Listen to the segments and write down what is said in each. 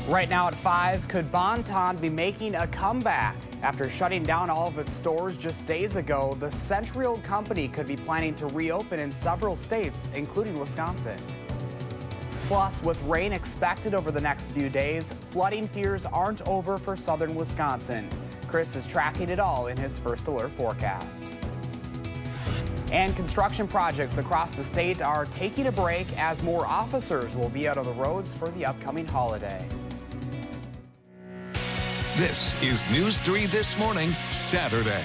Right now at 5, could Bon-Ton be making a comeback? After shutting down all of its stores just days ago, the century-old company could be planning to reopen in several states, including Wisconsin. Plus, with rain expected over the next few days, flooding fears aren't over for southern Wisconsin. Chris is tracking it all in his first alert forecast. And construction projects across the state are taking a break as more officers will be out on the roads for the upcoming holiday. This is News 3 This Morning, Saturday.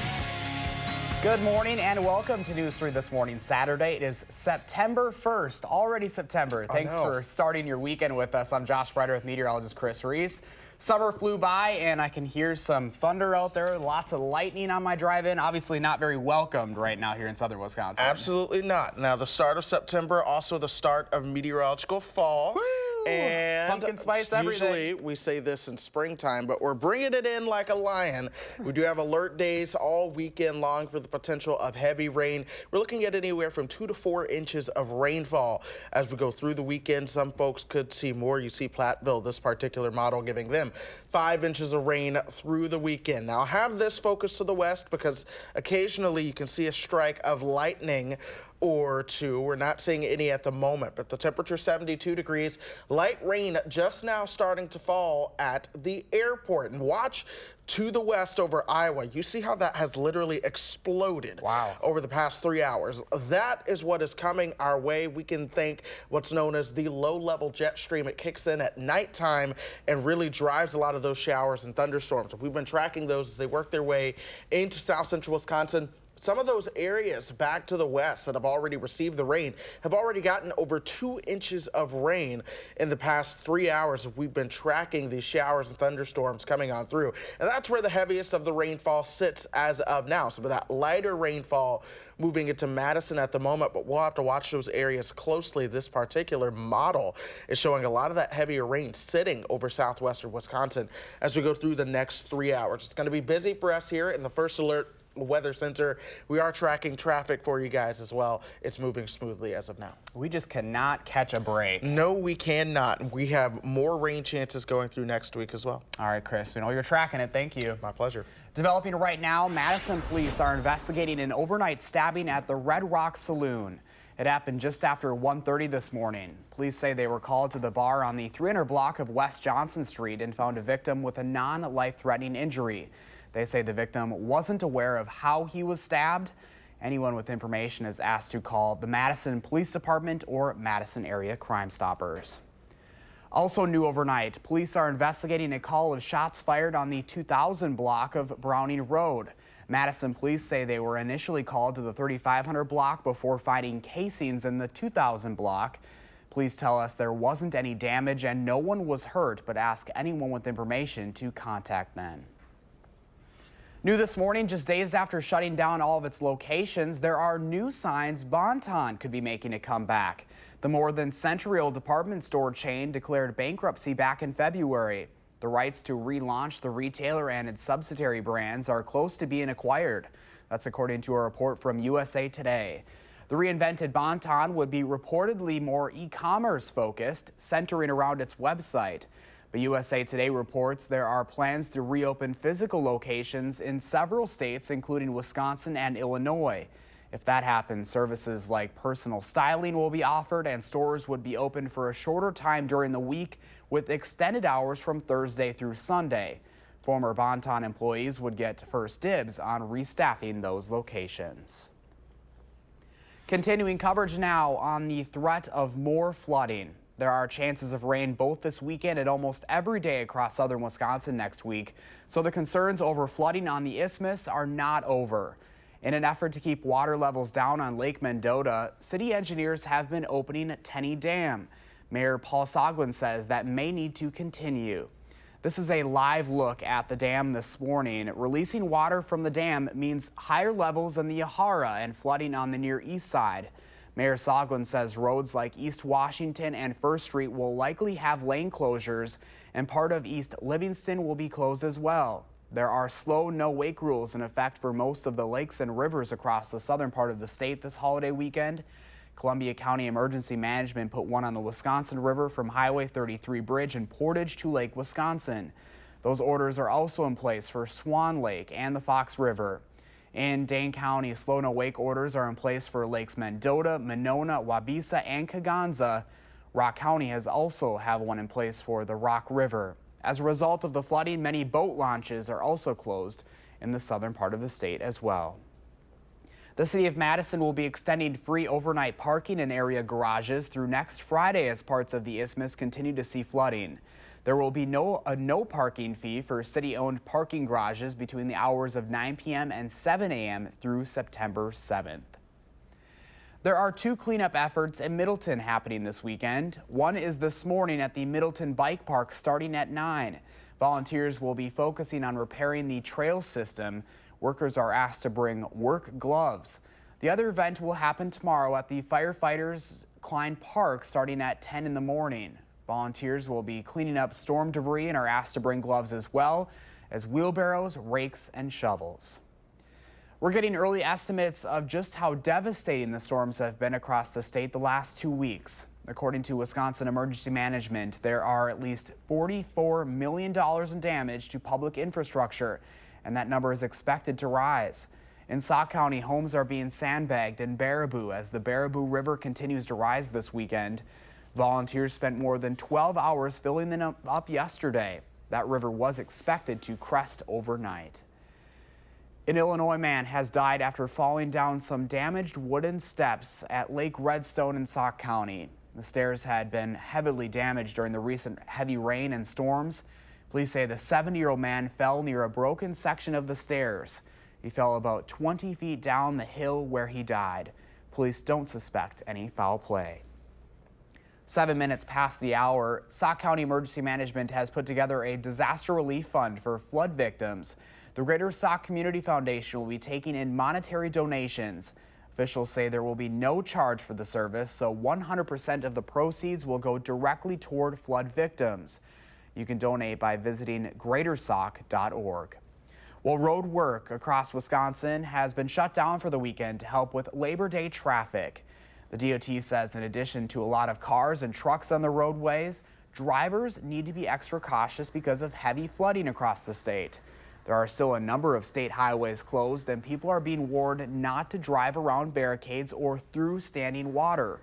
Good morning and welcome to News 3 This Morning, Saturday. It is September 1st, already September. Thanks for starting your weekend with us. I'm Josh Breider with meteorologist Chris Reese. Summer flew by and I can hear some thunder out there, lots of lightning on my drive-in. Obviously not very welcomed right now here in southern Wisconsin. Absolutely not. Now the start of September, also the start of meteorological fall. Woo! And pumpkin spice everything. Usually we say this in springtime, but we're bringing it in like a lion. We do have alert days all weekend long for the potential of heavy rain. We're looking at anywhere from 2 to 4 inches of rainfall as we go through the weekend. Some folks could see more. You see Platteville, this particular model, giving them 5 inches of rain through the weekend. Now, I have this focused to the west because occasionally you can see a strike of lightning or two. We're not seeing any at the moment, but the temperature 72 degrees. Light rain just now starting to fall at the airport. And watch to the west over Iowa. You see how that has literally exploded over the past 3 hours. That is what is coming our way. We can thank what's known as the low-level jet stream. It kicks in at nighttime and really drives a lot of those showers and thunderstorms. We've been tracking those as they work their way into south central Wisconsin. Some of those areas back to the west that have already received the rain have already gotten over 2 inches of rain in the past 3 hours. We've been tracking these showers and thunderstorms coming on through. And that's where the heaviest of the rainfall sits as of now. Some of that lighter rainfall moving into Madison at the moment, but we'll have to watch those areas closely. This particular model is showing a lot of that heavier rain sitting over southwestern Wisconsin as we go through the next 3 hours. It's going to be busy for us here in the First Alert Weather Center. We are tracking traffic for you guys as well. It's moving smoothly as of now. We just cannot catch a break. No, we cannot. We have more rain chances going through next week as well. All right, Chris, we know you're tracking it. Thank you. My pleasure. Developing right now, Madison police are investigating an overnight stabbing at the Red Rock Saloon. It happened just after 1:30 this morning. Police say they were called to the bar on the 300 block of West Johnson Street and found a victim with a non-life-threatening injury. They say the victim wasn't aware of how he was stabbed. Anyone with information is asked to call the Madison Police Department or Madison Area Crime Stoppers. Also new overnight, police are investigating a call of shots fired on the 2000 block of Browning Road. Madison police say they were initially called to the 3500 block before finding casings in the 2000 block. Police tell us there wasn't any damage and no one was hurt, but ask anyone with information to contact them. New this morning, just days after shutting down all of its locations, there are new signs Bon-Ton could be making a comeback. The more than century-old department store chain declared bankruptcy back in February. The rights to relaunch the retailer and its subsidiary brands are close to being acquired. That's according to a report from USA Today. The reinvented Bon-Ton would be reportedly more e-commerce focused, centering around its website. But USA Today reports there are plans to reopen physical locations in several states, including Wisconsin and Illinois. If that happens, services like personal styling will be offered and stores would be open for a shorter time during the week with extended hours from Thursday through Sunday. Former Bon-Ton employees would get first dibs on restaffing those locations. Continuing coverage now on the threat of more flooding. There are chances of rain both this weekend and almost every day across southern Wisconsin next week, so the concerns over flooding on the isthmus are not over. In an effort to keep water levels down on Lake Mendota, city engineers have been opening Tenney Dam. Mayor Paul Soglin says that may need to continue. This is a live look at the dam this morning. Releasing water from the dam means higher levels in the Yahara and flooding on the near east side. Mayor Soglin says roads like East Washington and First Street will likely have lane closures, and part of East Livingston will be closed as well. There are slow no-wake rules in effect for most of the lakes and rivers across the southern part of the state this holiday weekend. Columbia County Emergency Management put one on the Wisconsin River from Highway 33 Bridge in Portage to Lake Wisconsin. Those orders are also in place for Swan Lake and the Fox River. In Dane County, slow no wake orders are in place for Lakes Mendota, Monona, Wabisa, and Kaganza. Rock County has also have one in place for the Rock River. As a result of the flooding, many boat launches are also closed in the southern part of the state as well. The city of Madison will be extending free overnight parking in area garages through next Friday as parts of the Isthmus continue to see flooding. There will be a no parking fee for city-owned parking garages between the hours of 9 p.m. and 7 a.m. through September 7th. There are two cleanup efforts in Middleton happening this weekend. One is this morning at the Middleton Bike Park starting at 9. Volunteers will be focusing on repairing the trail system. Workers are asked to bring work gloves. The other event will happen tomorrow at the Firefighters Klein Park starting at 10 in the morning. Volunteers will be cleaning up storm debris and are asked to bring gloves as well as wheelbarrows, rakes, and shovels. We're getting early estimates of just how devastating the storms have been across the state the last 2 weeks. According to Wisconsin Emergency Management, there are at least $44 million in damage to public infrastructure, and that number is expected to rise. In Sauk County, homes are being sandbagged in Baraboo as the Baraboo River continues to rise this weekend. Volunteers spent more than 12 hours filling them up yesterday. That river was expected to crest overnight. An Illinois man has died after falling down some damaged wooden steps at Lake Redstone in Sauk County. The stairs had been heavily damaged during the recent heavy rain and storms. Police say the 70-year-old man fell near a broken section of the stairs. He fell about 20 feet down the hill where he died. Police don't suspect any foul play. 7 minutes past the hour, Sauk County Emergency Management has put together a disaster relief fund for flood victims. The Greater Sauk Community Foundation will be taking in monetary donations. Officials say there will be no charge for the service, so 100% of the proceeds will go directly toward flood victims. You can donate by visiting greatersauk.org. Well, road work across Wisconsin has been shut down for the weekend to help with Labor Day traffic. The DOT says in addition to a lot of cars and trucks on the roadways, drivers need to be extra cautious because of heavy flooding across the state. There are still a number of state highways closed, and people are being warned not to drive around barricades or through standing water.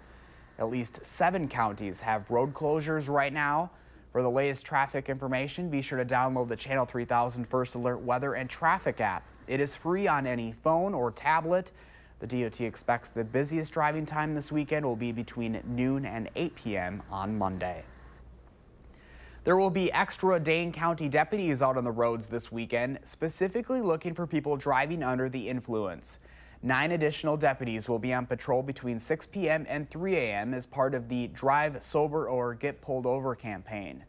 At least 7 counties have road closures right now. For the latest traffic information, be sure to download the Channel 3000 First Alert Weather and Traffic app. It is free on any phone or tablet. The DOT expects the busiest driving time this weekend will be between noon and 8 p.m. on Monday. There will be extra Dane County deputies out on the roads this weekend, specifically looking for people driving under the influence. 9 additional deputies will be on patrol between 6 p.m. and 3 a.m. as part of the Drive Sober or Get Pulled Over campaign.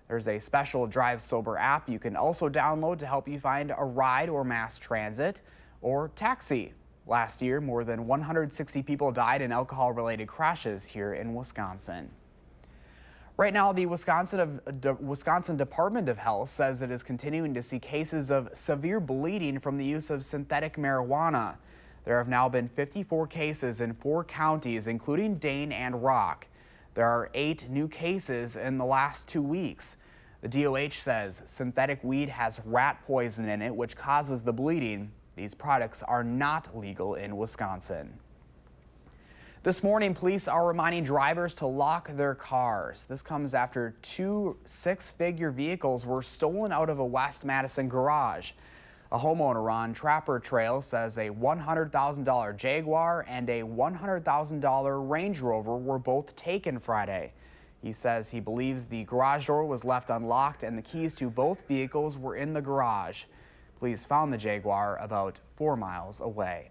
There's a special Drive Sober app you can also download to help you find a ride or mass transit or taxi. Last year, more than 160 people died in alcohol-related crashes here in Wisconsin. Right now, the Wisconsin Department of Health says it is continuing to see cases of severe bleeding from the use of synthetic marijuana. There have now been 54 cases in 4 counties, including Dane and Rock. There are 8 new cases in the last 2 weeks. The DOH says synthetic weed has rat poison in it, which causes the bleeding. These products are not legal in Wisconsin. This morning, police are reminding drivers to lock their cars. This comes after 2 6-figure vehicles were stolen out of a West Madison garage. A homeowner on Trapper Trail says a $100,000 Jaguar and a $100,000 Range Rover were both taken Friday. He says he believes the garage door was left unlocked and the keys to both vehicles were in the garage. Police found the Jaguar about 4 miles away.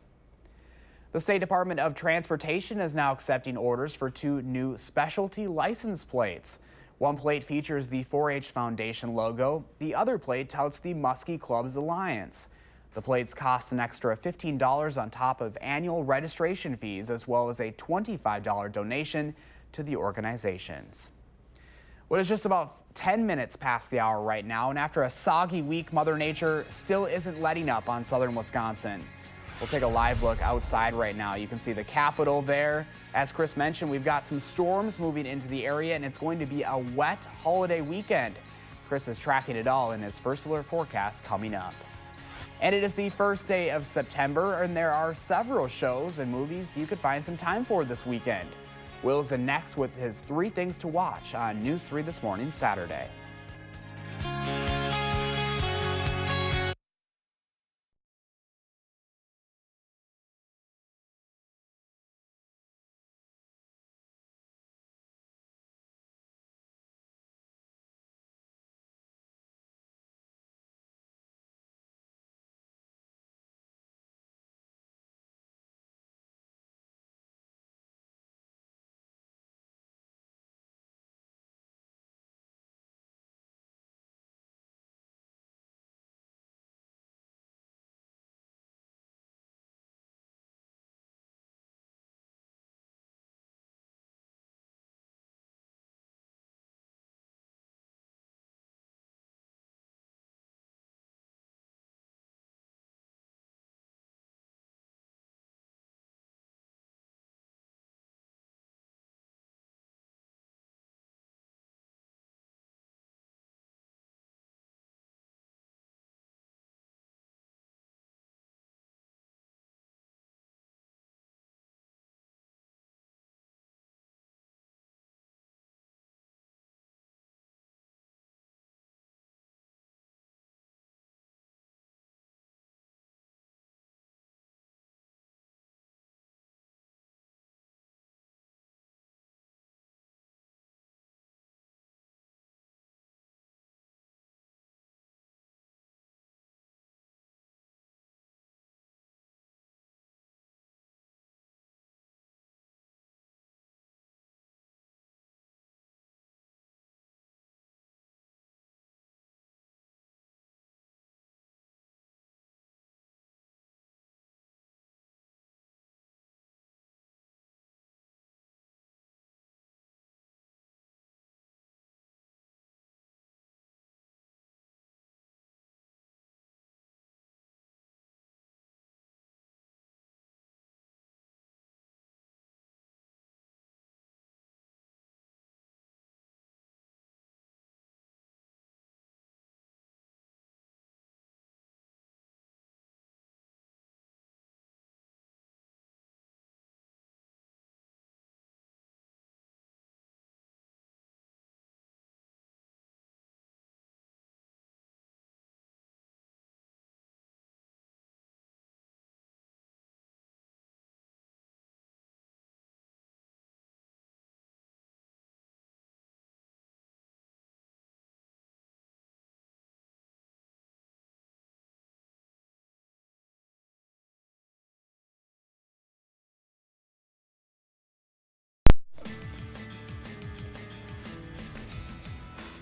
The State Department of Transportation is now accepting orders for 2 new specialty license plates. One plate features the 4-H Foundation logo. The other plate touts the Muskie Clubs Alliance. The plates cost an extra $15 on top of annual registration fees, as well as a $25 donation to the organizations. Well, it's just about 10 minutes past the hour right now, and after a soggy week, Mother Nature still isn't letting up on southern Wisconsin. We'll take a live look outside right now. You can see the Capitol there. As Chris mentioned, we've got some storms moving into the area, and it's going to be a wet holiday weekend. Chris is tracking it all in his first alert forecast coming up. And it is the first day of September, and there are several shows and movies you could find some time for this weekend. Will's in next with his 3 things to watch on News 3 This Morning, Saturday.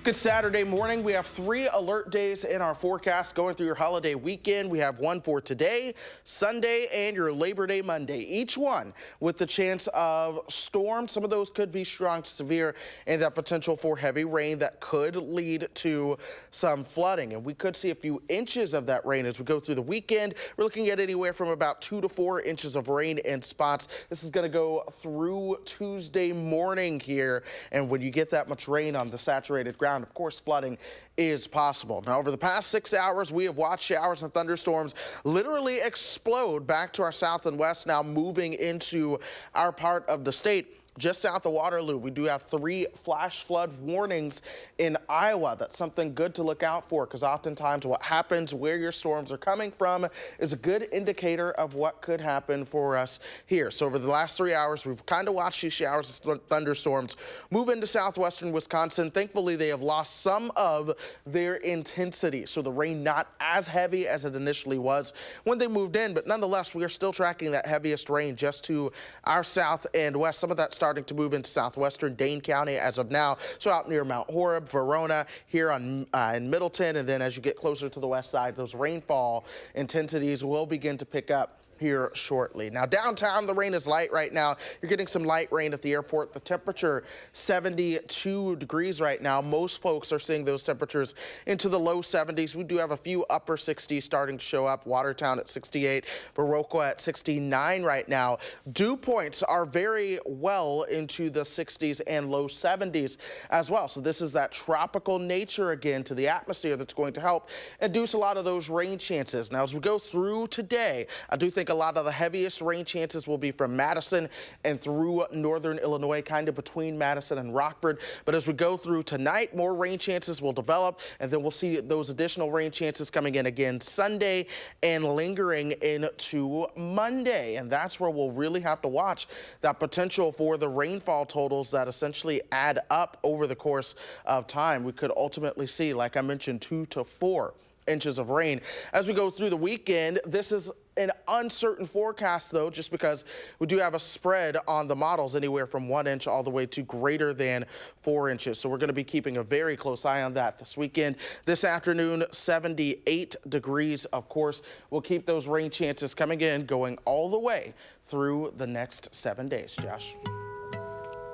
Good Saturday morning. We have 3 alert days in our forecast going through your holiday weekend. We have one for today, Sunday, and your Labor Day Monday. Each one with the chance of storms. Some of those could be strong to severe, and that potential for heavy rain that could lead to some flooding. And we could see a few inches of that rain as we go through the weekend. We're looking at anywhere from about 2 to 4 inches of rain in spots. This is going to go through Tuesday morning here. And when you get that much rain on the saturated ground, of course, flooding is possible. Now, over the past 6 hours, we have watched showers and thunderstorms literally explode back to our south and west, now moving into our part of the state. Just south of Waterloo, we do have 3 flash flood warnings in Iowa. That's something good to look out for, because oftentimes what happens where your storms are coming from is a good indicator of what could happen for us here. So over the last 3 hours, we've kind of watched these showers and thunderstorms move into southwestern Wisconsin. Thankfully, they have lost some of their intensity, so the rain not as heavy as it initially was when they moved in, but nonetheless, we are still tracking that heaviest rain just to our south and west. Some of that starting to move into southwestern Dane County as of now, so out near Mount Horeb, Verona, here in Middleton, and then as you get closer to the west side, those rainfall intensities will begin to pick up here shortly. Now, downtown, the rain is light right now. You're getting some light rain at the airport. The temperature, 72 degrees right now. Most folks are seeing those temperatures into the low 70s. We do have a few upper 60s starting to show up. Watertown at 68, Viroqua at 69 right now. Dew points are very well into the 60s and low 70s as well. So this is that tropical nature again to the atmosphere that's going to help induce a lot of those rain chances. Now, as we go through today, I do think a lot of the heaviest rain chances will be from Madison and through northern Illinois, kind of between Madison and Rockford. But as we go through tonight, more rain chances will develop, and then we'll see those additional rain chances coming in again Sunday and lingering into Monday. And that's where we'll really have to watch that potential for the rainfall totals that essentially add up over the course of time. We could ultimately see, like I mentioned, 2 to 4 inches of rain. As we go through the weekend, this is an uncertain forecast, though, just because we do have a spread on the models anywhere from 1 inch all the way to greater than 4 inches. So we're going to be keeping a very close eye on that this weekend. This afternoon, 78 degrees. Of course, we'll keep those rain chances coming in, going all the way through the next 7 days. Josh.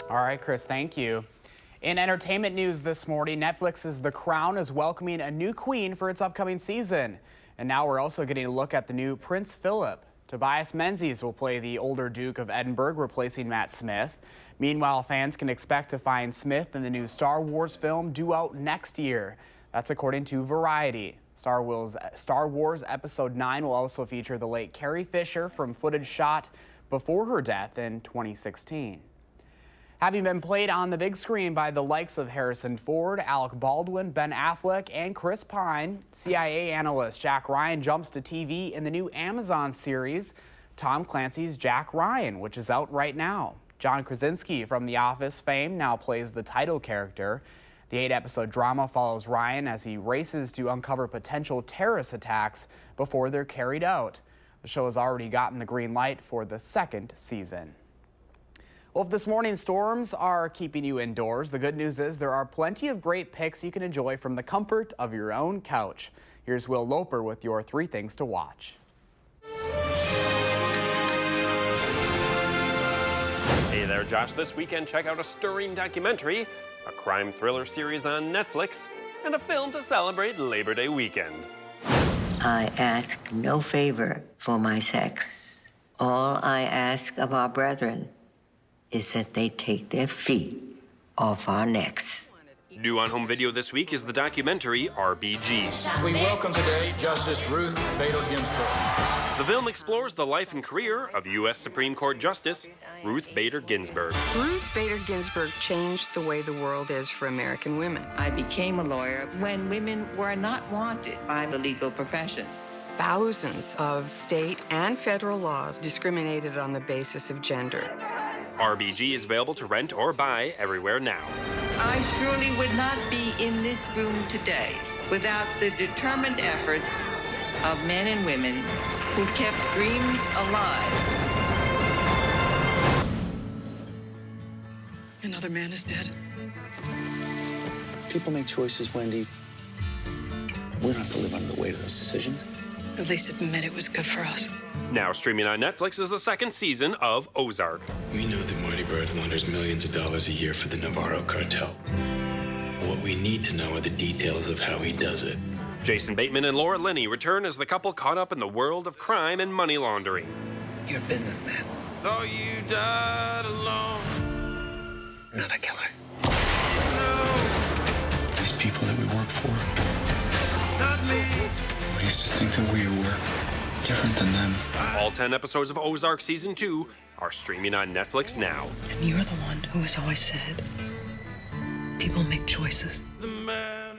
All right, Chris, thank you. In entertainment news this morning, Netflix's The Crown is welcoming a new queen for its upcoming season. And now we're also getting a look at the new Prince Philip. Tobias Menzies will play the older Duke of Edinburgh, replacing Matt Smith. Meanwhile, fans can expect to find Smith in the new Star Wars film due out next year. That's according to Variety. Star Wars Episode 9 will also feature the late Carrie Fisher from footage shot before her death in 2016. Having been played on the big screen by the likes of Harrison Ford, Alec Baldwin, Ben Affleck, and Chris Pine, CIA analyst Jack Ryan jumps to TV in the new Amazon series, Tom Clancy's Jack Ryan, which is out right now. John Krasinski from The Office fame now plays the title character. The 8-episode drama follows Ryan as he races to uncover potential terrorist attacks before they're carried out. The show has already gotten the green light for the 2nd season. Well, if this morning's storms are keeping you indoors, the good news is there are plenty of great picks you can enjoy from the comfort of your own couch. Here's Will Loper with your 3 things to watch. Hey there, Josh. This weekend, check out a stirring documentary, a crime thriller series on Netflix, and a film to celebrate Labor Day weekend. I ask no favor for my sex. All I ask of our brethren is that they take their feet off our necks. Due on home video this week is the documentary RBG. We welcome today Justice Ruth Bader Ginsburg. The film explores the life and career of U.S. Supreme Court Justice Ruth Bader Ginsburg. Ruth Bader Ginsburg changed the way the world is for American women. I became a lawyer when women were not wanted by the legal profession. Thousands of state and federal laws discriminated on the basis of gender. RBG is available to rent or buy everywhere now. I surely would not be in this room today without the determined efforts of men and women who kept dreams alive. Another man is dead. People make choices, Wendy. We don't have to live under the weight of those decisions. At least admit it was good for us. Now streaming on Netflix is the 2nd season of Ozark. We know that Marty Bird launders millions of dollars a year for the Navarro cartel. What we need to know are the details of how he does it. Jason Bateman and Laura Linney return as the couple caught up in the world of crime and money laundering. You're a businessman, Though you died alone. not a killer. These people that we work for, Not me. we used to think that we were different than them. All 10 episodes of Ozark Season 2 are streaming on Netflix now. And you're the one who has always said, people make choices. The man.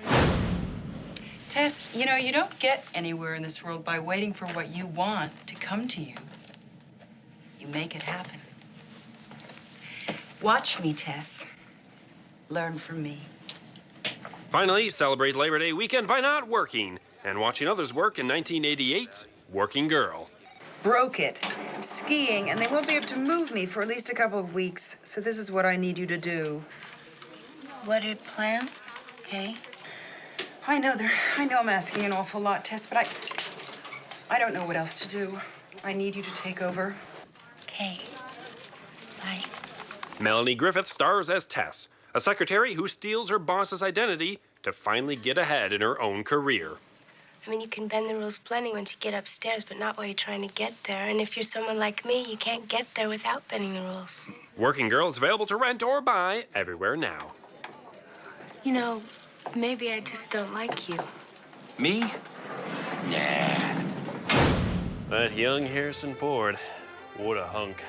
Tess, you know, you don't get anywhere in this world by waiting for what you want to come to you. You make it happen. Watch me, Tess. Learn from me. Finally, celebrate Labor Day weekend by not working and watching others work in 1988's Working Girl. Broke it. Skiing, and they won't be able to move me for at least a couple of weeks. So this is what I need you to do. What are plans? Okay. I know I'm asking an awful lot, Tess, but I don't know what else to do. I need you to take over. Okay. Bye. Melanie Griffith stars as Tess, a secretary who steals her boss's identity to finally get ahead in her own career. I mean, you can bend the rules plenty once you get upstairs, but not while you're trying to get there. And if you're someone like me, you can't get there without bending the rules. Working Girl is available to rent or buy everywhere now. You know, maybe I just don't like you. Me? Nah. That young Harrison Ford, what a hunk.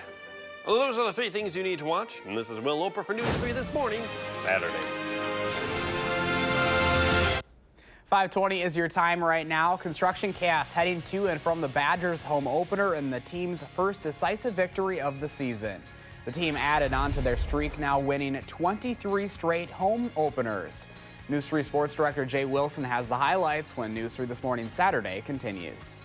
Well, those are the 3 things you need to watch, and this is Will Loper for News 3 This Morning, Saturday. 5:20 is your time right now. Construction chaos heading to and from the Badgers home opener and the team's first decisive victory of the season. The team added on to their streak, now winning 23 straight home openers. News 3 Sports Director Jay Wilson has the highlights when News 3 This Morning Saturday continues.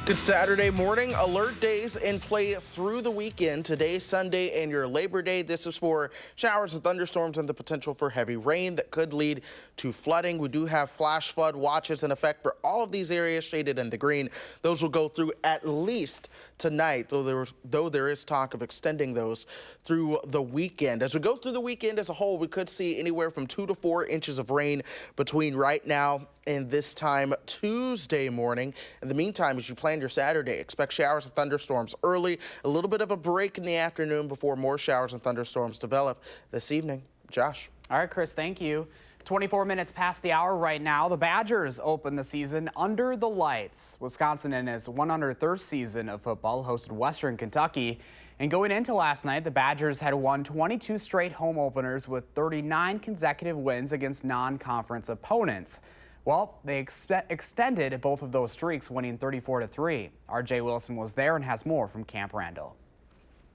Good Saturday morning. Alert days in play through the weekend. Today, Sunday, and your Labor Day. This is for showers and thunderstorms and the potential for heavy rain that could lead to flooding. We do have flash flood watches in effect for all of these areas shaded in the green. Those will go through at least tonight, though there is talk of extending those through the weekend. As we go through the weekend as a whole, we could see anywhere from 2 to 4 inches of rain between right now and this time Tuesday morning. In the meantime, as you plan your Saturday, expect showers and thunderstorms early, a little bit of a break in the afternoon before more showers and thunderstorms develop this evening. Josh. All right, Chris, thank you. 24 minutes past the hour right now. The Badgers open the season under the lights. Wisconsin, in its 103rd season of football, hosted Western Kentucky. And going into last night, the Badgers had won 22 straight home openers with 39 consecutive wins against non-conference opponents. Well, they extended both of those streaks, winning 34-3. RJ Wilson was there and has more from Camp Randall.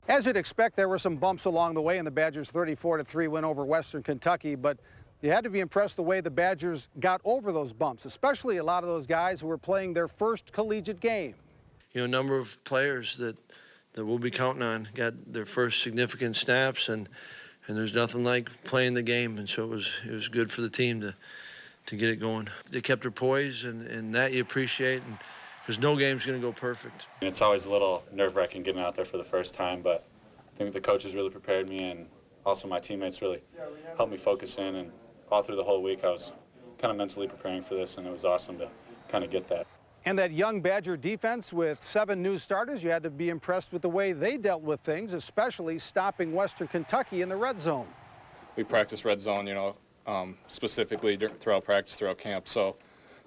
As you'd expect, there were some bumps along the way in the Badgers' 34-3 win over Western Kentucky, but you had to be impressed the way the Badgers got over those bumps, especially a lot of those guys who were playing their first collegiate game. You know, a number of players that we'll be counting on got their first significant snaps, and there's nothing like playing the game, and so it was good for the team to get it going. They kept their poise, and that you appreciate, because no game's going to go perfect. It's always a little nerve-wracking getting out there for the first time, but I think the coaches really prepared me, and also my teammates really helped me focus in, and all through the whole week I was kind of mentally preparing for this, and it was awesome to kind of get that. And that young Badger defense with 7 new starters, you had to be impressed with the way they dealt with things, especially stopping Western Kentucky in the red zone. We practice red zone, specifically throughout practice, throughout camp. So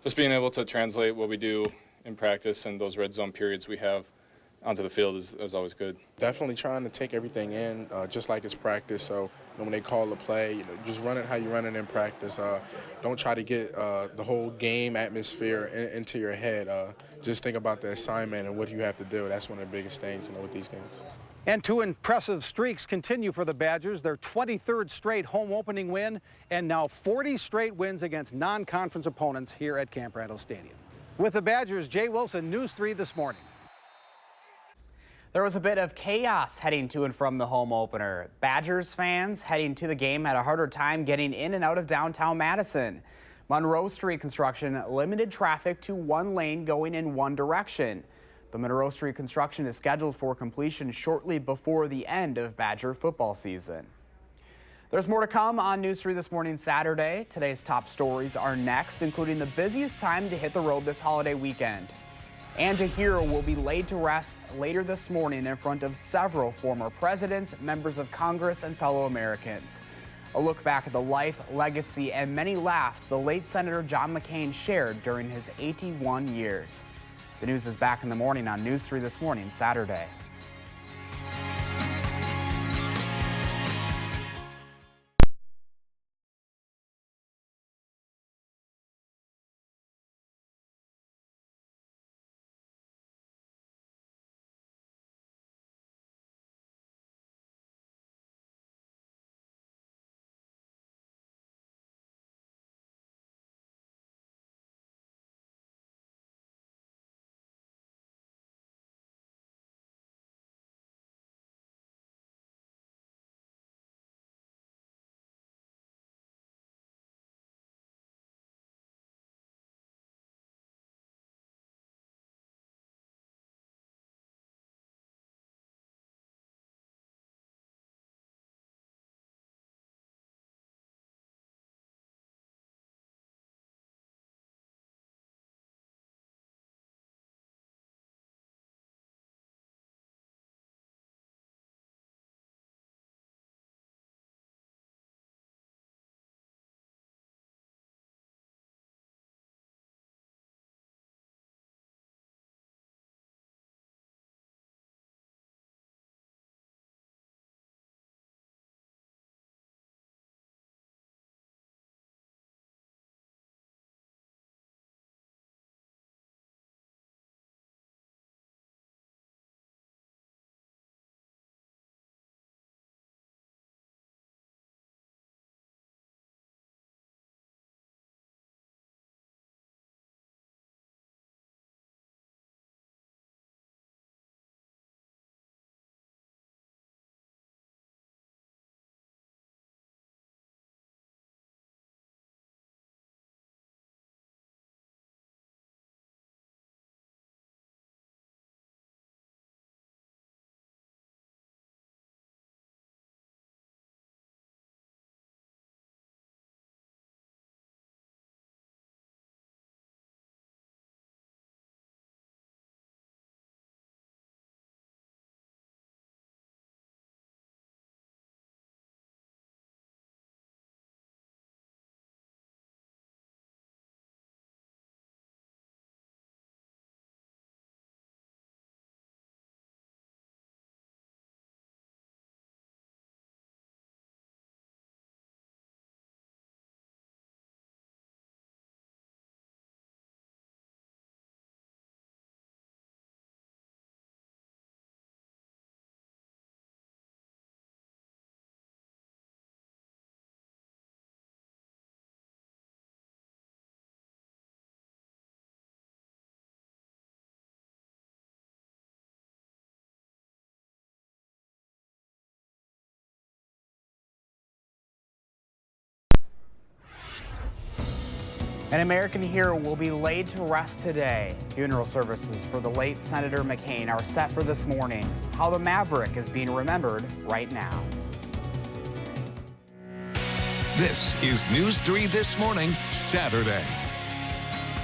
just being able to translate what we do in practice and those red zone periods we have onto the field is always good. Definitely trying to take everything in, just like it's practice. So when they call a play, just run it how you run it in practice. Don't try to get the whole game atmosphere into your head. Just think about the assignment and what you have to do. That's one of the biggest things, with these games. And 2 impressive streaks continue for the Badgers. Their 23rd straight home opening win, and now 40 straight wins against non-conference opponents here at Camp Randall Stadium. With the Badgers, Jay Wilson, News 3 this morning. There was a bit of chaos heading to and from the home opener. Badgers fans heading to the game had a harder time getting in and out of downtown Madison. Monroe Street construction limited traffic to 1 lane going in one direction. The Monroe Street construction is scheduled for completion shortly before the end of Badger football season. There's more to come on News 3 this morning, Saturday. Today's top stories are next, including the busiest time to hit the road this holiday weekend. And a hero will be laid to rest later this morning in front of several former presidents, members of Congress, and fellow Americans. A look back at the life, legacy, and many laughs the late Senator John McCain shared during his 81 years. The news is back in the morning on News 3 this morning, Saturday. An American hero will be laid to rest today. Funeral services for the late Senator McCain are set for this morning. How the Maverick is being remembered right now. This is News 3 This Morning, Saturday.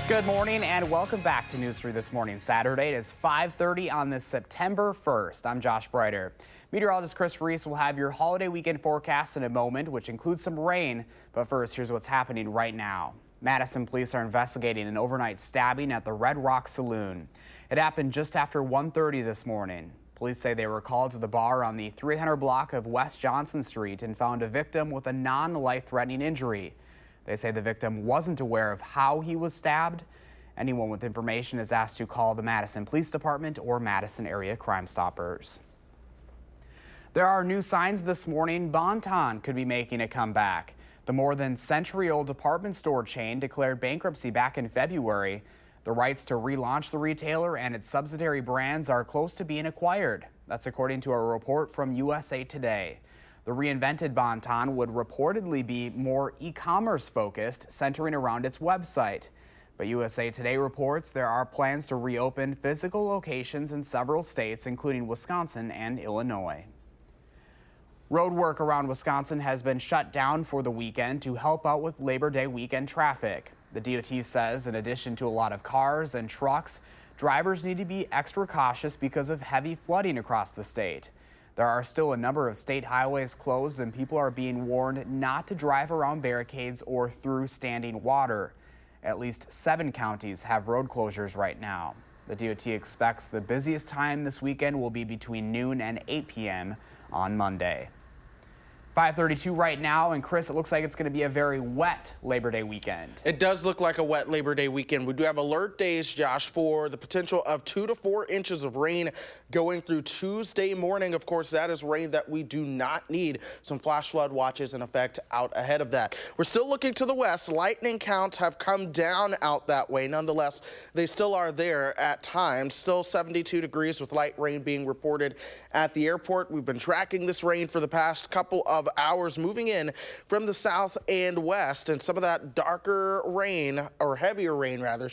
Good morning and welcome back to News 3 This Morning, Saturday. It is 5:30 on this September 1st. I'm Josh Breiter. Meteorologist Chris Reese will have your holiday weekend forecast in a moment, which includes some rain. But first, here's what's happening right now. Madison police are investigating an overnight stabbing at the Red Rock Saloon. It happened just after 1:30 this morning. Police say they were called to the bar on the 300 block of West Johnson Street and found a victim with a non-life-threatening injury. They say the victim wasn't aware of how he was stabbed. Anyone with information is asked to call the Madison Police Department or Madison Area Crime Stoppers. There are new signs this morning. Bon-Ton could be making a comeback. The more than century-old department store chain declared bankruptcy back in February. The rights to relaunch the retailer and its subsidiary brands are close to being acquired. That's according to a report from USA Today. The reinvented Bon-Ton would reportedly be more e-commerce focused, centering around its website. But USA Today reports there are plans to reopen physical locations in several states, including Wisconsin and Illinois. Road work around Wisconsin has been shut down for the weekend to help out with Labor Day weekend traffic. The DOT says in addition to a lot of cars and trucks, drivers need to be extra cautious because of heavy flooding across the state. There are still a number of state highways closed and people are being warned not to drive around barricades or through standing water. At least 7 counties have road closures right now. The DOT expects the busiest time this weekend will be between noon and 8 p.m. on Monday. 5:32 right now, and Chris, it looks like it's going to be a very wet Labor Day weekend. It does look like a wet Labor Day weekend. We do have alert days, Josh, for the potential of 2 to 4 inches of rain going through Tuesday morning. Of course, that is rain that we do not need. Some flash flood watches in effect out ahead of that. We're still looking to the west. Lightning counts have come down out that way. Nonetheless, they still are there at times. Still 72 degrees with light rain being reported at the airport. We've been tracking this rain for the past couple of hours, moving in from the south and west, and some of that darker rain, or heavier rain rather,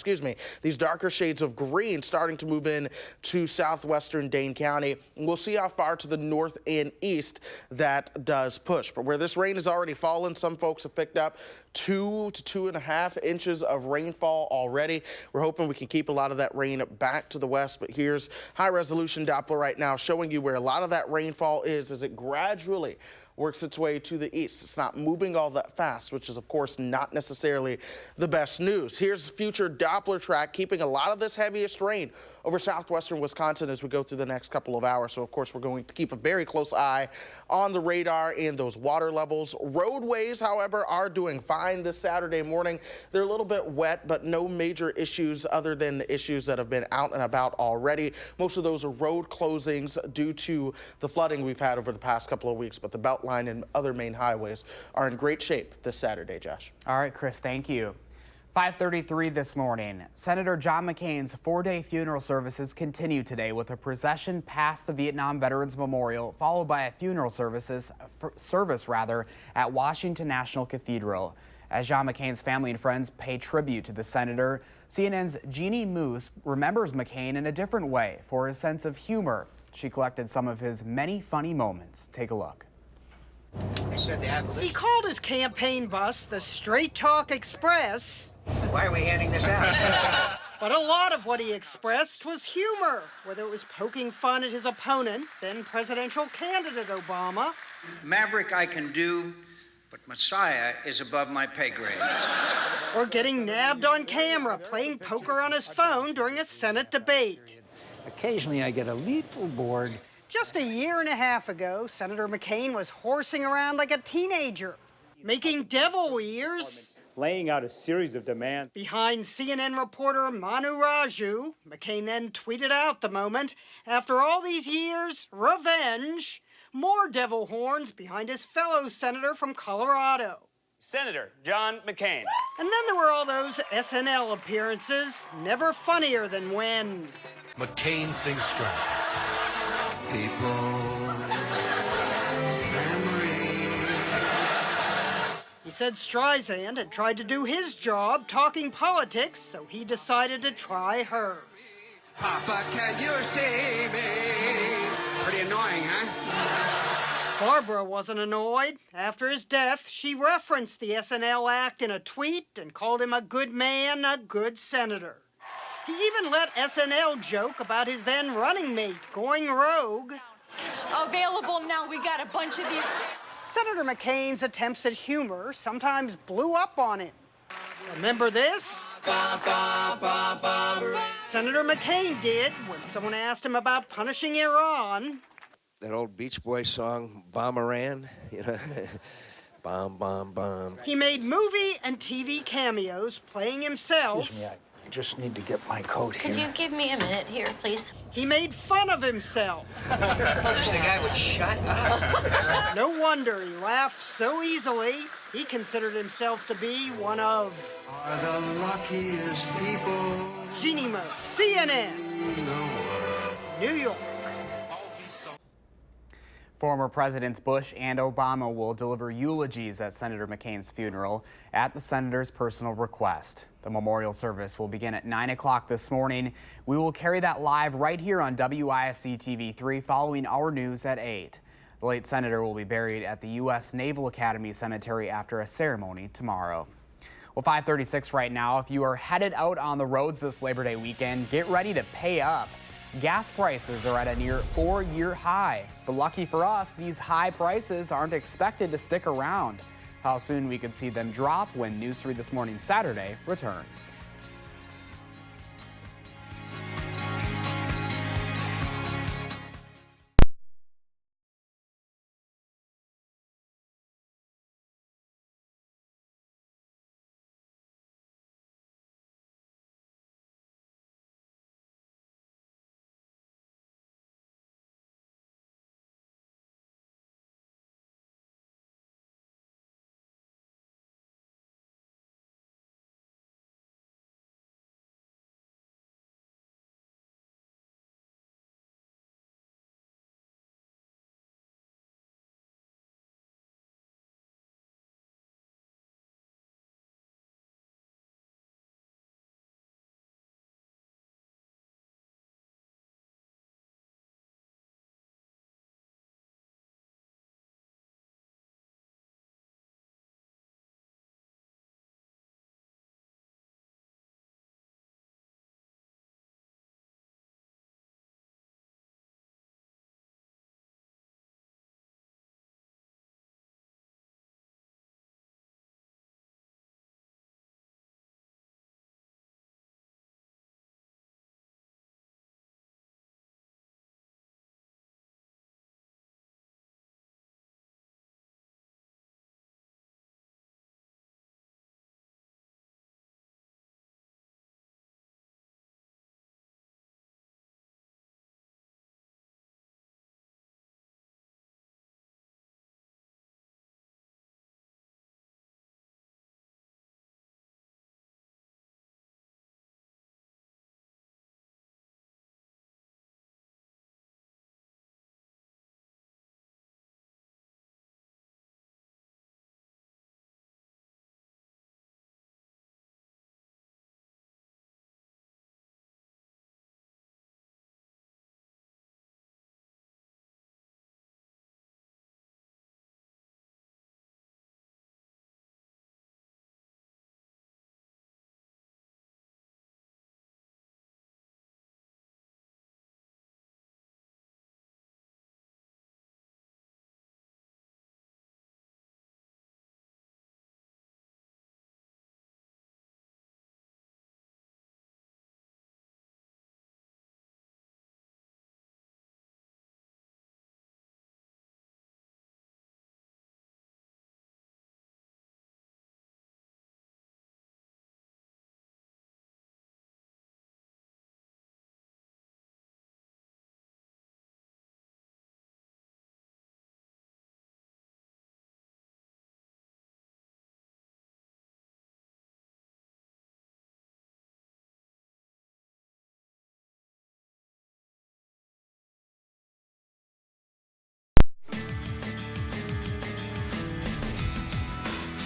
these darker shades of green starting to move in to southwestern Dane County. And we'll see how far to the north and east that does push. But where this rain has already fallen, some folks have picked up 2 to 2.5 inches of rainfall already. We're hoping we can keep a lot of that rain back to the west, but here's high resolution Doppler right now showing you where a lot of that rainfall is as it gradually works its way to the east. It's not moving all that fast, which is, of course, not necessarily the best news. Here's future Doppler track keeping a lot of this heaviest rain over southwestern Wisconsin as we go through the next couple of hours. So, of course, we're going to keep a very close eye on the radar and those water levels. Roadways, however, are doing fine this Saturday morning. They're a little bit wet, but no major issues other than the issues that have been out and about already. Most of those are road closings due to the flooding we've had over the past couple of weeks, but the Beltline and other main highways are in great shape this Saturday, Josh. All right, Chris, thank you. 5:33 this morning. Senator John McCain's 4-day funeral services continue today with a procession past the Vietnam Veterans Memorial, followed by a funeral service at Washington National Cathedral. As John McCain's family and friends pay tribute to the senator, CNN's Jeannie Moose remembers McCain in a different way for his sense of humor. She collected some of his many funny moments. Take a look. He called his campaign bus the Straight Talk Express. Why are we handing this out? But a lot of what he expressed was humor, whether it was poking fun at his opponent, then presidential candidate Obama. Maverick I can do, but Messiah is above my pay grade. Or getting nabbed on camera playing poker on his phone during a Senate debate. Occasionally I get a little bored. Just a year and a half ago, Senator McCain was horsing around like a teenager, making devil ears, laying out a series of demands. Behind CNN reporter Manu Raju, McCain then tweeted out the moment, after all these years, revenge, more devil horns behind his fellow senator from Colorado. Senator John McCain. And then there were all those SNL appearances, never funnier than when McCain sings stress. People, memory. He said Streisand had tried to do his job talking politics, so he decided to try hers. Papa, can you see me? Pretty annoying, huh? Barbara wasn't annoyed. After his death, she referenced the SNL act in a tweet and called him a good man, a good senator. He even let SNL joke about his then running mate going rogue. Available now, we got a bunch of these. Senator McCain's attempts at humor sometimes blew up on him. Remember this? Senator McCain did when someone asked him about punishing Iran. That old Beach Boys song, Bomberan, you know, bomb, bomb, bomb. He made movie and TV cameos playing himself. Excuse me, I just need to get my coat here. Could you give me a minute here, please? He made fun of himself. Wish the guy would shut up. No wonder he laughed so easily. He considered himself to be one of Are the luckiest people. Jeannie Mo, CNN, New York. Former Presidents Bush and Obama will deliver eulogies at Senator McCain's funeral at the senator's personal request. The memorial service will begin at 9 o'clock this morning. We will carry that live right here on WISC-TV 3 following our news at 8. The late senator will be buried at the U.S. Naval Academy Cemetery after a ceremony tomorrow. Well, 5:36 right now. If you are headed out on the roads this Labor Day weekend, get ready to pay up. Gas prices are at a near 4-year high. But lucky for us, these high prices aren't expected to stick around. How soon we could see them drop when News 3 This Morning Saturday returns.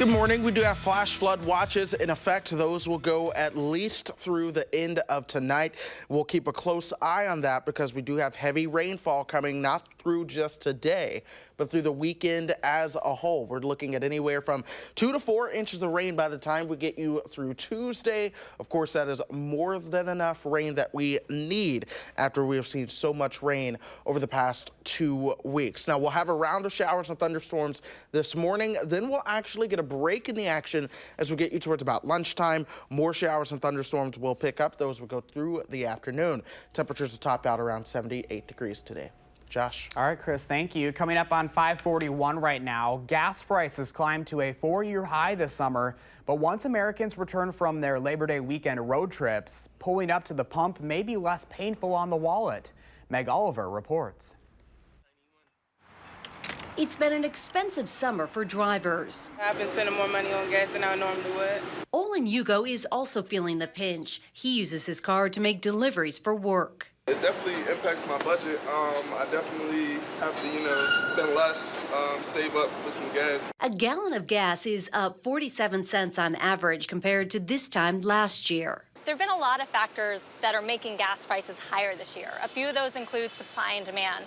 Good morning. We do have flash flood watches in effect. Those will go at least through the end of tonight. We'll keep a close eye on that because we do have heavy rainfall coming, not through just today, but through the weekend as a whole. We're looking at anywhere from 2 to 4 inches of rain by the time we get you through Tuesday. Of course, that is more than enough rain that we need after we have seen so much rain over the past 2 weeks. Now, we'll have a round of showers and thunderstorms this morning. Then we'll actually get a break in the action as we get you towards about lunchtime. More showers and thunderstorms will pick up. Those will go through the afternoon. Temperatures will top out around 78 degrees today. Josh. All right, Chris, thank you. Coming up on 541 right now, gas prices climbed to a 4-year high this summer. But once Americans return from their Labor Day weekend road trips, pulling up to the pump may be less painful on the wallet. Meg Oliver reports. It's been an expensive summer for drivers. I've been spending more money on gas than I normally would. Olin Hugo is also feeling the pinch. He uses his car to make deliveries for work. It definitely impacts my budget. I definitely have to, spend less, save up for some gas. A gallon of gas is up 47 cents on average compared to this time last year. There have been a lot of factors that are making gas prices higher this year. A few of those include supply and demand.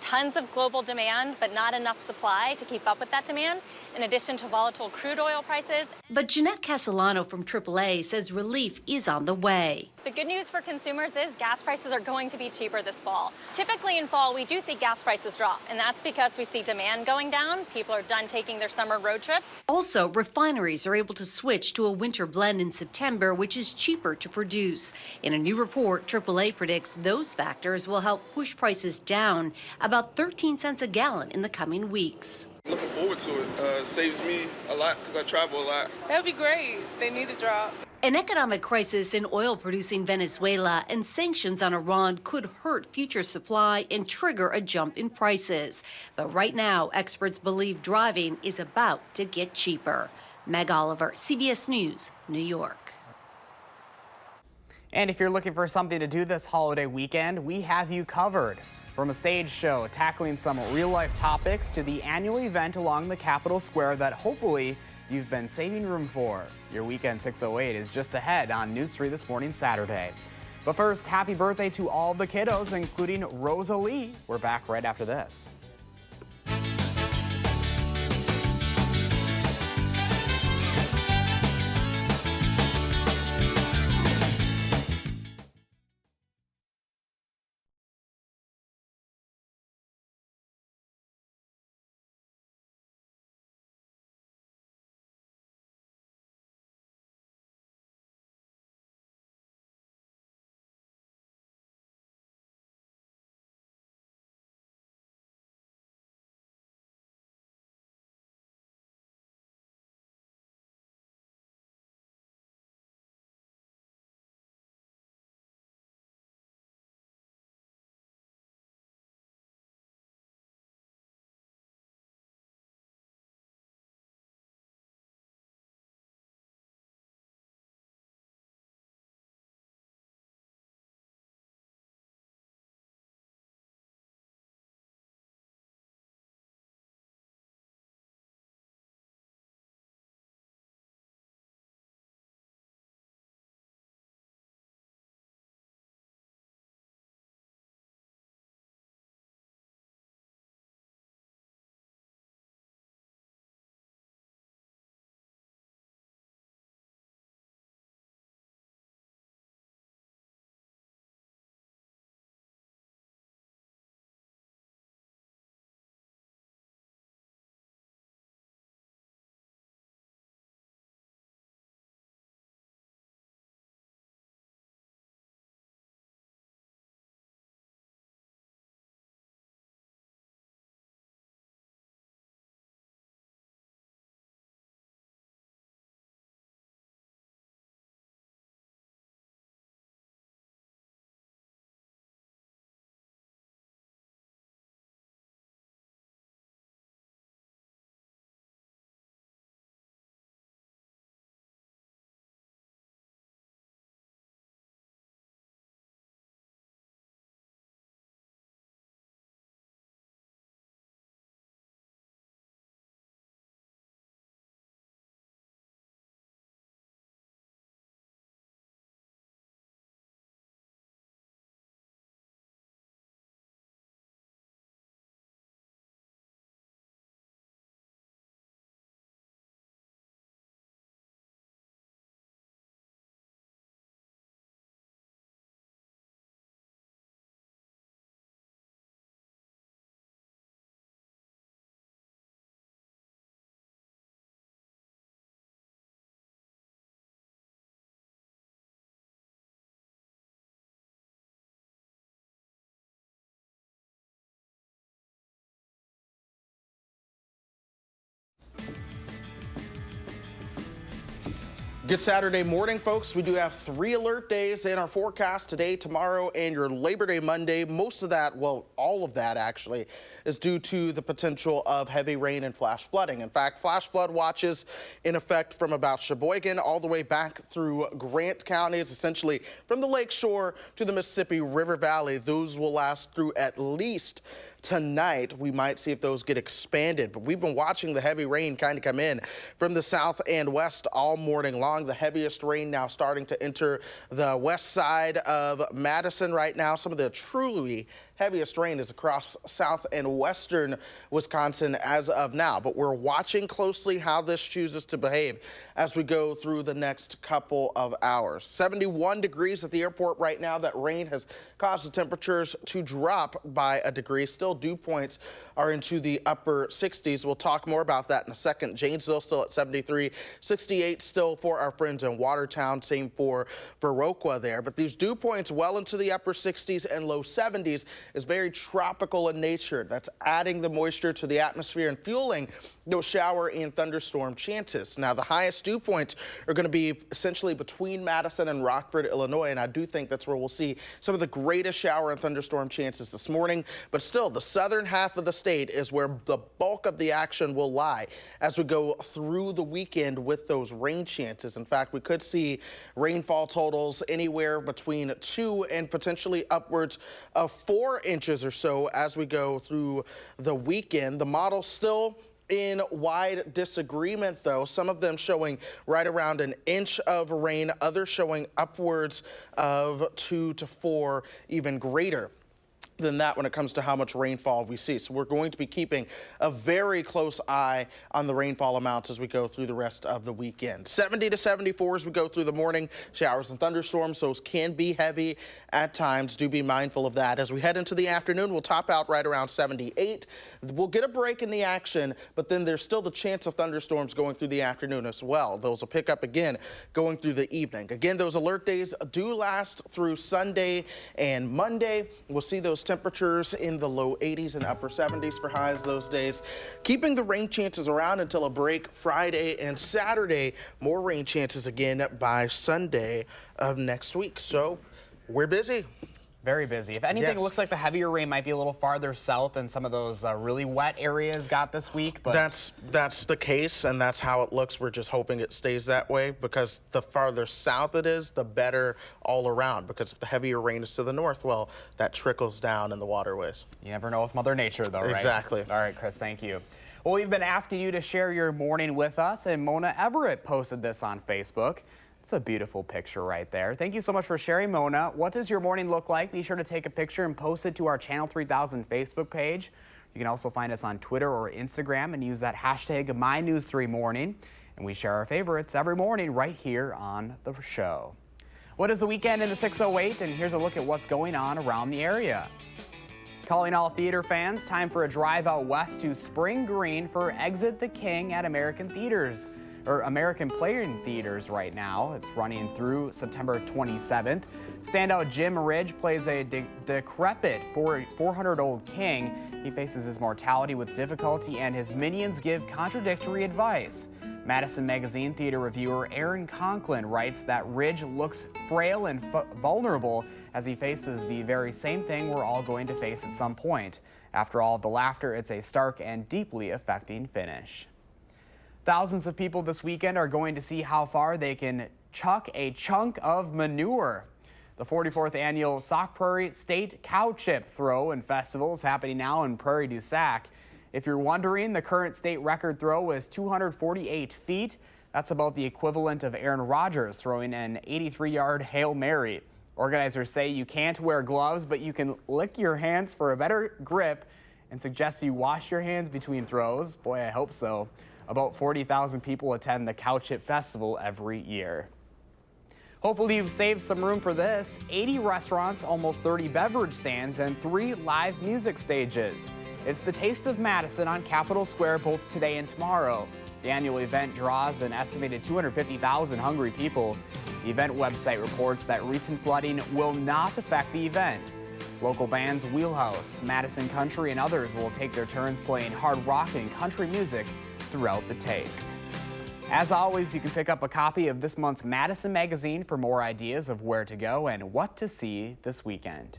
Tons of global demand, but not enough supply to keep up with that demand, in addition to volatile crude oil prices. But Jeanette Castellano from AAA says relief is on the way. The good news for consumers is gas prices are going to be cheaper this fall. Typically in fall, we do see gas prices drop, and that's because we see demand going down. People are done taking their summer road trips. Also, refineries are able to switch to a winter blend in September, which is cheaper to produce. In a new report, AAA predicts those factors will help push prices down about 13 cents a gallon in the coming weeks. Looking forward to it. Saves me a lot because I travel a lot. That'd be great. They need to drop. An economic crisis in oil-producing Venezuela and sanctions on Iran could hurt future supply and trigger a jump in prices. But right now, experts believe driving is about to get cheaper. Meg Oliver, CBS News, New York. And if you're looking for something to do this holiday weekend, we have you covered. From a stage show tackling some real-life topics to the annual event along the Capitol Square that hopefully you've been saving room for. Your Weekend 608 is just ahead on News 3 this morning, Saturday. But first, happy birthday to all the kiddos, including Rosalie. We're back right after this. Good Saturday morning, folks. We do have 3 alert days in our forecast today, tomorrow, and your Labor Day Monday. Most of that, well, all of that actually, is due to the potential of heavy rain and flash flooding. In fact, flash flood watches in effect from about Sheboygan all the way back through Grant counties, essentially from the lake shore to the Mississippi River Valley. Those will last through at least tonight. We might see if those get expanded, but we've been watching the heavy rain kind of come in from the south and west all morning long. The heaviest rain now starting to enter the west side of Madison right now. Some of the truly heaviest rain is across south and western Wisconsin as of now, but we're watching closely how this chooses to behave as we go through the next couple of hours. 71 degrees at the airport right now. That rain has caused the temperatures to drop by a degree. Still, dew points are into the upper 60s. We'll talk more about that in a second. Janesville still at 73, 68 still for our friends in Watertown, same for Viroqua there. But these dew points well into the upper 60s and low 70s is very tropical in nature. That's adding the moisture to the atmosphere and fueling those shower and thunderstorm chances. Now, the highest dew points are going to be essentially between Madison and Rockford, Illinois, and I do think that's where we'll see some of the greatest shower and thunderstorm chances this morning. But still, the southern half of the state is where the bulk of the action will lie as we go through the weekend with those rain chances. In fact, we could see rainfall totals anywhere between 2 and potentially upwards of 4 inches or so as we go through the weekend. The model still in wide disagreement, though. Some of them showing right around an inch of rain, others showing upwards of 2 to 4, even greater than that when it comes to how much rainfall we see. So we're going to be keeping a very close eye on the rainfall amounts as we go through the rest of the weekend. 70 to 74 as we go through the morning. Showers and thunderstorms, those can be heavy at times. Do be mindful of that. As we head into the afternoon, we'll top out right around 78. We'll get a break in the action, but then there's still the chance of thunderstorms going through the afternoon as well. Those will pick up again going through the evening. Again, those alert days do last through Sunday and Monday. We'll see those temperatures in the low 80s and upper 70s for highs those days. Keeping the rain chances around until a break Friday and Saturday. More rain chances again by Sunday of next week. So we're busy. Very busy. If anything, Yes. It looks like the heavier rain might be a little farther south than some of those really wet areas got this week. But That's the case, and that's how it looks. We're just hoping it stays that way because the farther south it is, the better all around. Because if the heavier rain is to the north, well, that trickles down in the waterways. You never know with Mother Nature, though, right? Exactly. All right, Chris, thank you. Well, we've been asking you to share your morning with us, and Mona Everett posted this on Facebook. It's a beautiful picture right there. Thank you so much for sharing, Mona. What does your morning look like? Be sure to take a picture and post it to our Channel 3000 Facebook page. You can also find us on Twitter or Instagram and use that hashtag MyNews3Morning. And we share our favorites every morning right here on the show. What is the weekend in the 608? And here's a look at what's going on around the area. Calling all theater fans, time for a drive out west to Spring Green for Exit the King at American Playing Theaters right now. It's running through September 27th. Standout Jim Ridge plays a decrepit 400-old king. He faces his mortality with difficulty, and his minions give contradictory advice. Madison Magazine theater reviewer Aaron Conklin writes that Ridge looks frail and vulnerable as he faces the very same thing we're all going to face at some point. After all the laughter, it's a stark and deeply affecting finish. Thousands of people this weekend are going to see how far they can chuck a chunk of manure. The 44th annual Sauk Prairie State Cow Chip Throw and Festival is happening now in Prairie du Sac. If you're wondering, the current state record throw was 248 feet. That's about the equivalent of Aaron Rodgers throwing an 83-yard Hail Mary. Organizers say you can't wear gloves, but you can lick your hands for a better grip and suggest you wash your hands between throws. Boy, I hope so. About 40,000 people attend the Cow Chip Festival every year. Hopefully you've saved some room for this. 80 restaurants, almost 30 beverage stands, and 3 live music stages. It's the Taste of Madison on Capitol Square both today and tomorrow. The annual event draws an estimated 250,000 hungry people. The event website reports that recent flooding will not affect the event. Local bands Wheelhouse, Madison Country, and others will take their turns playing hard rock and country music throughout the taste. As always, you can pick up a copy of this month's Madison magazine for more ideas of where to go and what to see this weekend.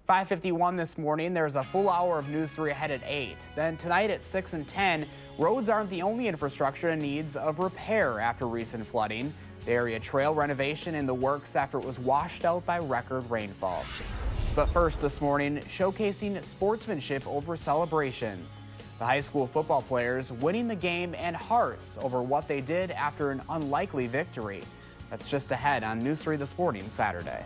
5:51 this morning, there's a full hour of News 3 ahead at 8. Then tonight at 6 and 10, roads aren't the only infrastructure in needs of repair after recent flooding. The area trail renovation in the works after it was washed out by record rainfall. But first this morning, showcasing sportsmanship over celebrations. The high school football players winning the game and hearts over what they did after an unlikely victory. That's just ahead on News 3 This Morning, Saturday.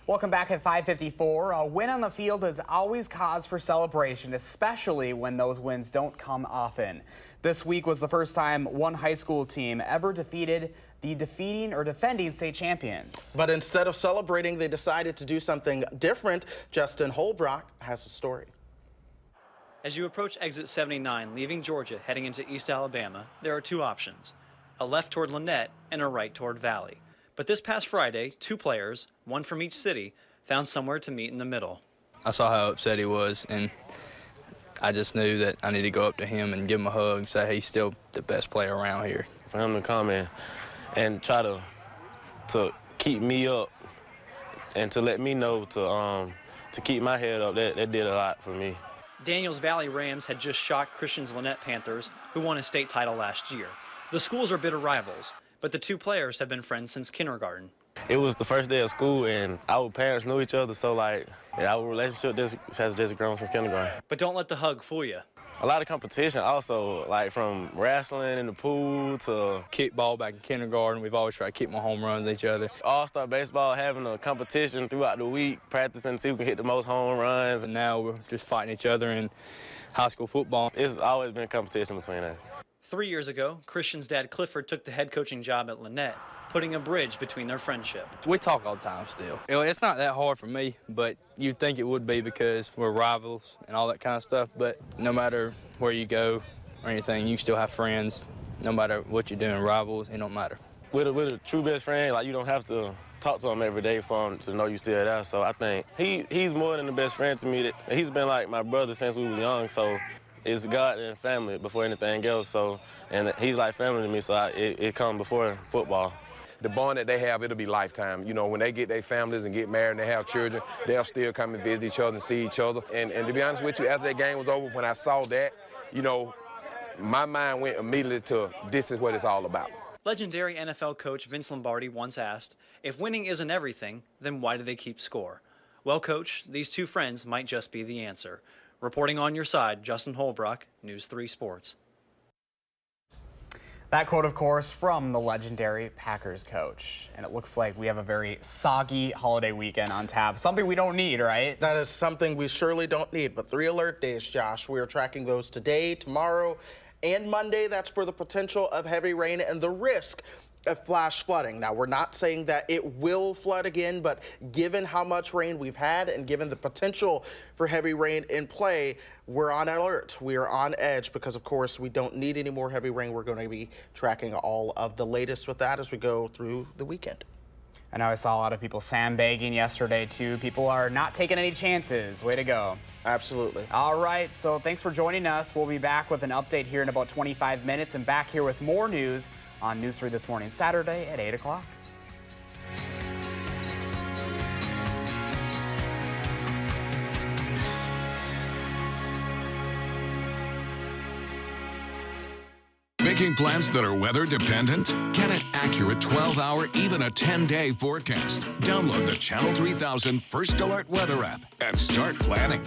Welcome back at 5:54. A win on the field is always cause for celebration, especially when those wins don't come often. This week was the first time one high school team ever defeated the defending state champions. But instead of celebrating, they decided to do something different. Justin Holbrook has a story. As you approach exit 79, leaving Georgia, heading into East Alabama, there are two options: a left toward Lynette and a right toward Valley. But this past Friday, two players, one from each city, found somewhere to meet in the middle. I saw how upset he was, and I just knew that I need to go up to him and give him a hug and say he's still the best player around here. For him to come in and try to keep me up and to let me know to keep my head up, that did a lot for me. Daniels Valley Rams had just shocked Christian's Lynette Panthers, who won a state title last year. The schools are bitter rivals, but the two players have been friends since kindergarten. It was the first day of school, and our parents knew each other, so our relationship has just grown since kindergarten. But don't let the hug fool you. A lot of competition also, from wrestling in the pool to kickball back in kindergarten. We've always tried to keep more home runs with each other. All-star baseball, having a competition throughout the week, practicing to see who can hit the most home runs. And now we're just fighting each other in high school football. It's always been a competition between us. 3 years ago, Christian's dad Clifford took the head coaching job at Lynette. putting a bridge between their friendship. We talk all the time still. It's not that hard for me, but you'd think it would be because we're rivals and all that kind of stuff. But no matter where you go or anything, you still have friends. No matter what you're doing, rivals, it don't matter. With a true best friend, like, you don't have to talk to him every day for him to know you still there. So I think he's more than the best friend to me. He's been like my brother since we was young. So it's God and family before anything else. So, and he's like family to me. So it comes before football. The bond that they have, it'll be lifetime. You know, when they get their families and get married and they have children, they'll still come and visit each other and see each other. And to be honest with you, after that game was over, when I saw that, you know, my mind went immediately to this is what it's all about. Legendary NFL coach Vince Lombardi once asked, if winning isn't everything, then why do they keep score? Well, Coach, these two friends might just be the answer. Reporting on your side, Justin Holbrook, News 3 Sports. That quote, of course, from the legendary Packers coach. And it looks like we have a very soggy holiday weekend on tap. Something we don't need, right? That is something we surely don't need. But 3 alert days, Josh. We are tracking those today, tomorrow, and Monday. That's for the potential of heavy rain and the risk of flash flooding. Now, we're not saying that it will flood again, but given how much rain we've had and given the potential for heavy rain in play, we're on alert. We are on edge because, of course, we don't need any more heavy rain. We're going to be tracking all of the latest with that as we go through the weekend. I know I saw a lot of people sandbagging yesterday, too. People are not taking any chances. Way to go. Absolutely. All right, so thanks for joining us. We'll be back with an update here in about 25 minutes and back here with more news on News 3 This Morning, Saturday at 8 o'clock. Making plans that are weather dependent? Get an accurate 12-hour, even a 10-day forecast. Download the Channel 3000 First Alert Weather app and start planning.